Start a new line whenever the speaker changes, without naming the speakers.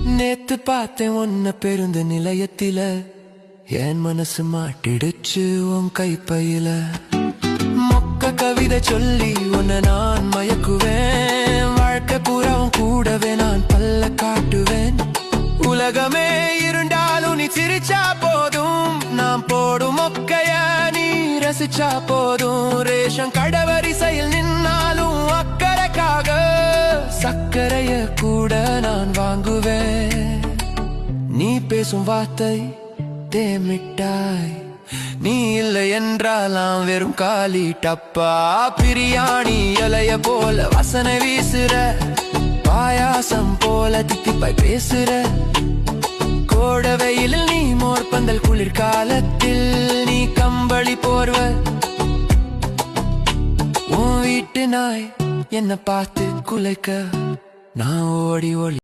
நேத்து பார்த்தேன் உன்ன பேருந்து நிலையத்தில, என் மனசு மாட்டிடுச்சு உன் கைப்பையில. மொக்க கவிதை சொல்லி உன்னை நான் மயக்குவேன், வாழ்க்கை பூராவும் கூடவே நான் பல்ல காட்டுவேன். உலகமே இருண்டாலும் நீ சிரிச்சா போதும், நான் போடும் மொக்கைய நீ ரசிச்சா போதும். ரேஷன் கடவரிசையில் நின்னாலும் அக்கறைக்காக சக்கரைய கூட நான் வாங்குவேன். நீ பேசும் வார்த்தை தேமிட்டாய், நீ இல்லை என்றாலாம் வெறும் காலி டப்பா. பிரியாணி இலைய போல வசனை வீசுற, பாயாசம் போல தித்திப்பாய் பேசுற. கோட வெயிலில் நீ மோர்பந்தல், குளிர்காலத்தில் நீ கம்பளி போர்வ. உன் வீட்டு நாய் என்ன பார்த்து குலைக்க, நான் ஓடி ஒளி